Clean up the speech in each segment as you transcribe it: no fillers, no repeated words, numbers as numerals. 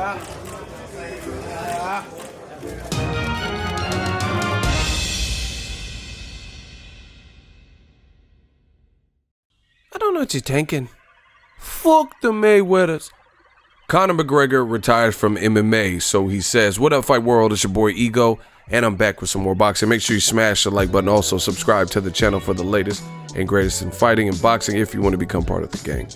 I don't know what you're thinking. Fuck the Mayweathers. Conor McGregor retires from MMA, so he says, "What up, Fight World? It's your boy Ego, and I'm back with some more boxing. Make sure you smash the like button. Also, subscribe to the channel for the latest and greatest in fighting and boxing if you want to become part of the gang.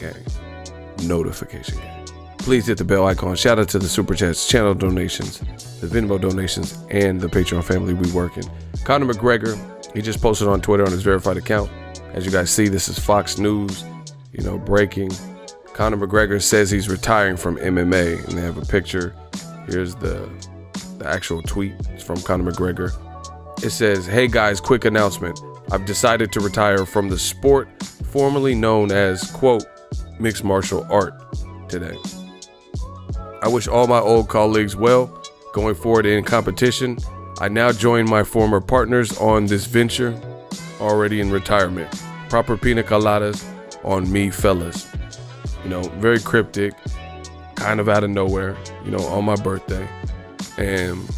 Notification gang. Please hit the bell icon. Shout out to the Super Chats, channel donations, the Venmo donations, and the Patreon family we working. Conor McGregor, he just posted on Twitter on his verified account. As you guys see, this is Fox News, breaking. Conor McGregor says he's retiring from MMA, and they have a picture. Here's the actual tweet. It's from Conor McGregor. It says, "Hey guys, quick announcement. I've decided to retire from the sport formerly known as, quote, mixed martial art today. I wish all my old colleagues well going forward in competition. I now join my former partners on this venture, already in retirement. Proper pina coladas on me, fellas." Very cryptic, kind of out of nowhere, on my birthday. And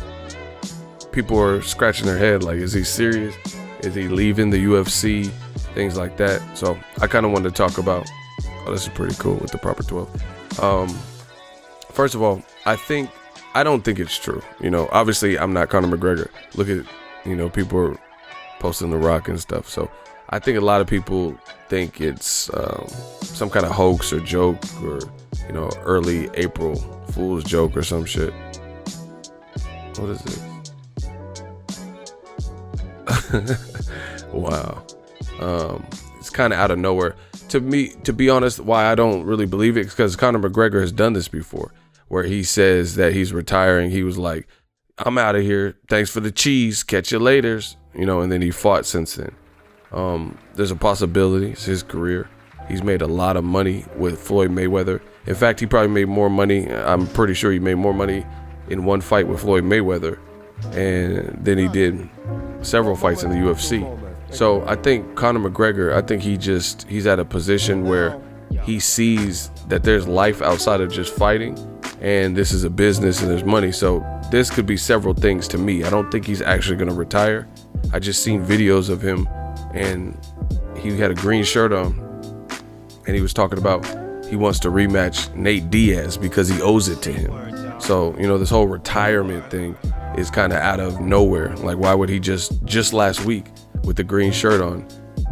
people are scratching their head like, is he serious? Is he leaving the UFC? Things like that. So I kind of wanted to talk about, this is pretty cool with the proper 12. First of all, I don't think it's true. Obviously I'm not Conor McGregor. Look at, people are posting The Rock and stuff. So I think a lot of people think it's some kind of hoax or joke or, early April Fool's joke or some shit. What is this? Wow. It's kind of out of nowhere. To me, to be honest, why I don't really believe it is because Conor McGregor has done this before, where he says that he's retiring. He was like, "I'm out of here. Thanks for the cheese. Catch you laters." And then he fought since then. There's a possibility. It's his career. He's made a lot of money with Floyd Mayweather. In fact, he probably made more money. I'm pretty sure he made more money in one fight with Floyd Mayweather, and then he did several fights in the UFC. So I think Conor McGregor, he's at a position where he sees that there's life outside of just fighting, and this is a business and there's money. So this could be several things to me. I don't think he's actually going to retire. I just seen videos of him, and he had a green shirt on, and he was talking about he wants to rematch Nate Diaz because he owes it to him. So, this whole retirement thing is kind of out of nowhere. Like, why would he just last week with the green shirt on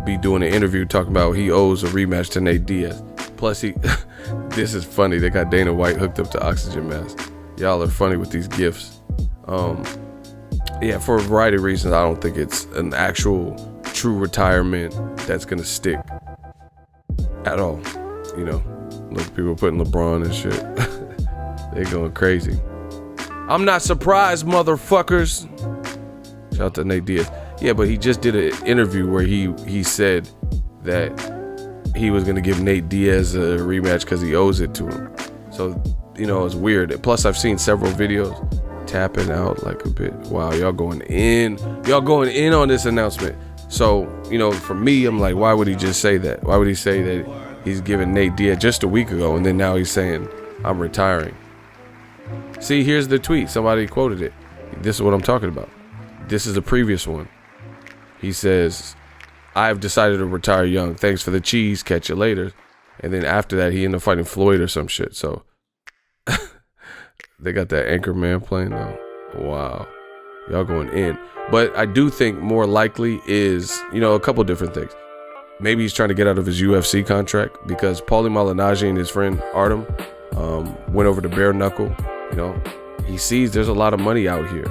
be doing an interview talking about he owes a rematch to Nate Diaz? Plus, this is funny. They got Dana White hooked up to oxygen mask. Y'all are funny with these gifts. Yeah, for a variety of reasons, I don't think it's an actual true retirement that's gonna stick at all. Look, people putting LeBron and shit. They're going crazy. I'm not surprised, motherfuckers. Shout out to Nate Diaz. Yeah, but he just did an interview where he said that he was gonna give Nate Diaz a rematch because he owes it to him. So, it's weird. Plus, I've seen several videos tapping out like a bit. Wow, y'all going in on this announcement. So, for me, I'm like, why would he just say that? Why would he say that he's giving Nate Diaz just a week ago, and then now he's saying, I'm retiring? See, here's the tweet. Somebody quoted it. This is what I'm talking about. This is the previous one. He says, "I've decided to retire young. Thanks for the cheese. Catch you later." And then after that, he ended up fighting Floyd or some shit. So they got that Anchorman playing now. Wow. Y'all going in. But I do think more likely is, a couple different things. Maybe he's trying to get out of his UFC contract because Paulie Malignaggi and his friend Artem went over to bare knuckle. He sees there's a lot of money out here.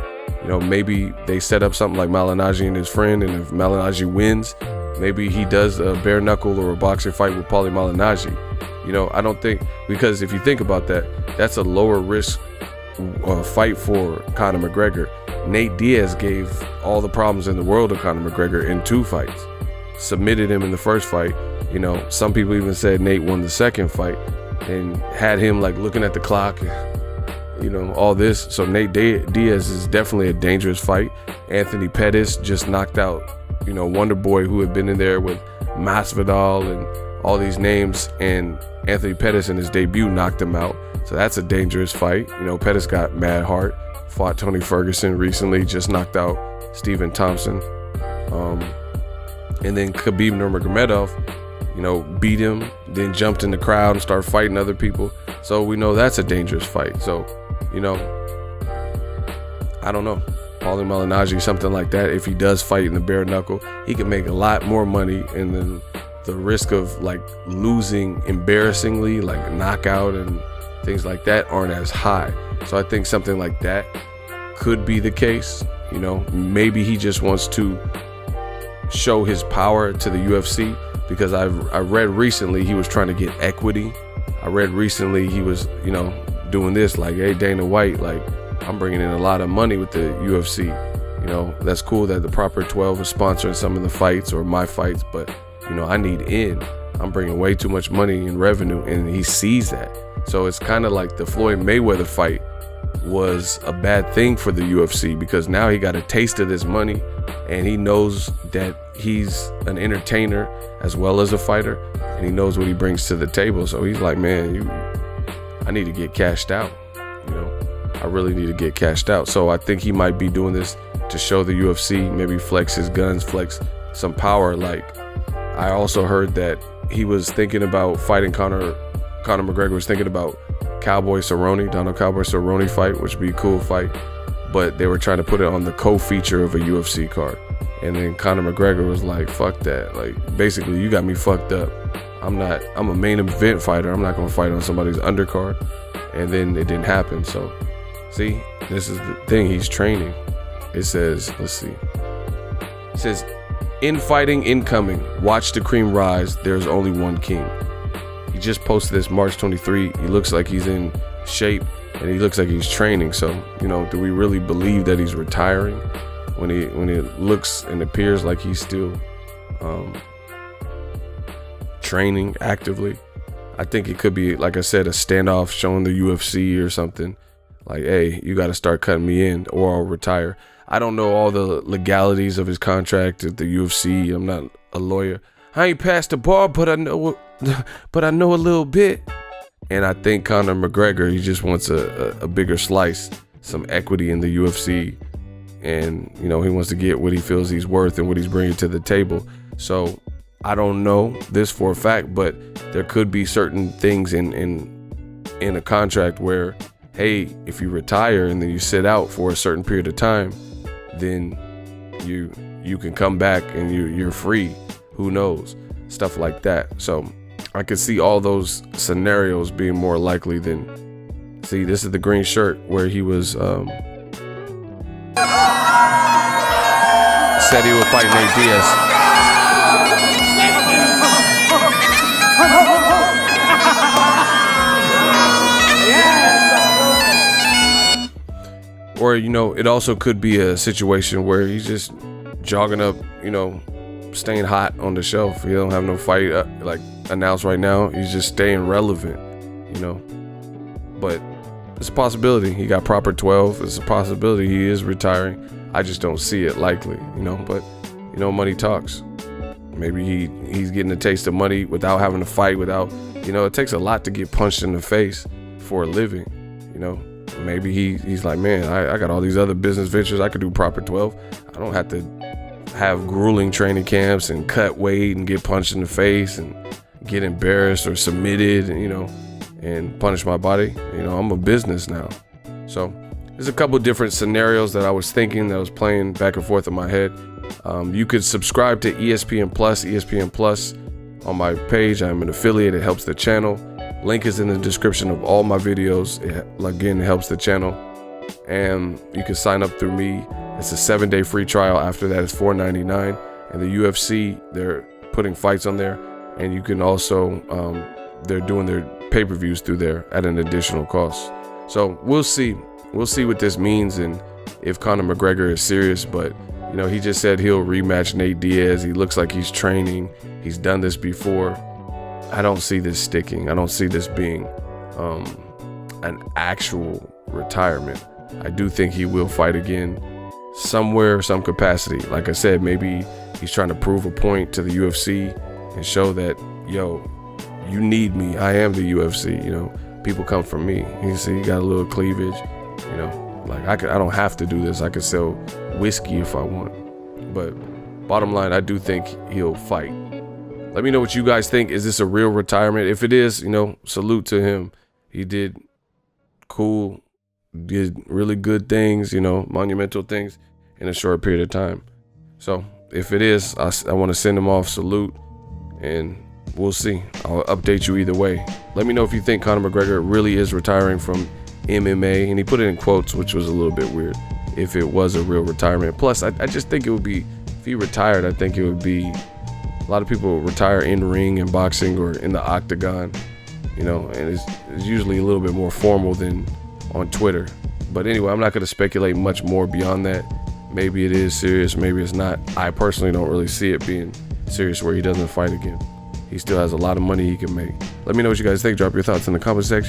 Maybe they set up something like Malignaggi and his friend, and if Malignaggi wins, maybe he does a bare knuckle or a boxing fight with Paulie Malignaggi. I don't think, because if you think about that, that's a lower risk fight for Conor McGregor. Nate Diaz gave all the problems in the world to Conor McGregor in 2 fights. Submitted him in the first fight. Some people even said Nate won the second fight and had him like looking at the clock, all this. So Nate Diaz is definitely a dangerous fight. Anthony Pettis just knocked out, Wonder Boy, who had been in there with Masvidal and all these names, and Anthony Pettis in his debut knocked him out. So that's a dangerous fight. You know, Pettis got mad heart, fought Tony Ferguson recently, just knocked out Stephen Thompson. And then Khabib Nurmagomedov, you know, beat him, then jumped in the crowd and started fighting other people. So we know that's a dangerous fight. So, you know, I don't know. Paulie Malignaggi, something like that, if he does fight in the bare knuckle, he can make a lot more money, and then the risk of like losing embarrassingly, like knockout and things like that, aren't as high. So I think something like that could be the case. You know, maybe he just wants to show his power to the UFC, because I read recently he was trying to get equity. I read recently he was, you know, doing this like, hey, Dana White, like, I'm bringing in a lot of money with the UFC. You know, that's cool that the Proper 12 is sponsoring some of the fights or my fights, but, you know, I need in. I'm bringing way too much money in revenue, and he sees that. So it's kind of like the Floyd Mayweather fight was a bad thing for the UFC, because now he got a taste of this money, and he knows that he's an entertainer as well as a fighter, and he knows what he brings to the table. So he's like, man, I need to get cashed out. You know, I really need to get cashed out. So I think he might be doing this to show the UFC, maybe flex his guns, flex some power. Like, I also heard that he was thinking about fighting Conor McGregor was thinking about Donald Cowboy Cerrone fight, which would be a cool fight, but they were trying to put it on the co-feature of a UFC card. And then Conor McGregor was like, fuck that. Like, basically, you got me fucked up. I'm a main event fighter. I'm not going to fight on somebody's undercard. And then it didn't happen. So, see, this is the thing. He's training. It says, let's see. It says, infighting incoming. Watch the cream rise. There's only one king. He just posted this March 23. He looks like he's in shape, and he looks like he's training. So, you know, do we really believe that he's retiring when it looks and appears like he's still training actively? I think it could be, like I said, a standoff showing the UFC or something. Like, hey, you got to start cutting me in or I'll retire. I don't know all the legalities of his contract at the UFC. I'm not a lawyer. I ain't passed the bar, but I know a little bit. And I think Conor McGregor, he just wants a bigger slice, some equity in the UFC. And, you know, he wants to get what he feels he's worth and what he's bringing to the table. So I don't know this for a fact, but there could be certain things in a contract where, hey, if you retire and then you sit out for a certain period of time, then you can come back and you're free. Who knows? Stuff like that. So I could see all those scenarios being more likely than, see, this is the green shirt where he was said he would fight Nate Diaz. Or, you know, it also could be a situation where he's just jogging up, you know, staying hot on the shelf. He don't have no fight like announced right now. He's just staying relevant, you know. But it's a possibility. He got Proper 12. It's a possibility he is retiring. I just don't see it likely, you know. But, you know, money talks. Maybe he's getting a taste of money without having to fight, without, you know, it takes a lot to get punched in the face for a living, you know. Maybe he's like, man, I got all these other business ventures. I could do Proper 12. I don't have to have grueling training camps and cut weight and get punched in the face and get embarrassed or submitted, you know, and punish my body. You know, I'm a business now. So there's a couple different scenarios that I was thinking, that was playing back and forth in my head. You could subscribe to ESPN Plus on my page. I'm an affiliate. It helps the channel. Link is in the description of all my videos. It, again, helps the channel. And you can sign up through me. It's a 7-day free trial. After that, it's $4.99. And the UFC, they're putting fights on there. And you can also, they're doing their pay-per-views through there at an additional cost. So we'll see. We'll see what this means and if Conor McGregor is serious. But, you know, he just said he'll rematch Nate Diaz. He looks like he's training. He's done this before. I don't see this sticking. I don't see this being an actual retirement. I do think he will fight again somewhere, some capacity. Like I said, maybe he's trying to prove a point to the UFC and show that, yo, you need me. I am the UFC, you know. people come from me. You see, he got a little cleavage, you know, like I don't have to do this. I could sell whiskey if I want. But bottom line, I do think he'll fight. Let me know what you guys think. Is this a real retirement? If it is, you know, salute to him. He did cool, did really good things, you know, monumental things in a short period of time. So if it is, I want to send him off, salute, and we'll see. I'll update you either way. Let me know if you think Conor McGregor really is retiring from MMA, and he put it in quotes, which was a little bit weird, if it was a real retirement. Plus, I just think it would be, if he retired, I think it would be, a lot of people retire in ring and boxing or in the octagon, you know, and it's usually a little bit more formal than on Twitter. But anyway, I'm not going to speculate much more beyond that. Maybe it is serious, maybe it's not. I personally don't really see it being serious where he doesn't fight again. He still has a lot of money he can make. Let me know what you guys think. Drop your thoughts in the comment section.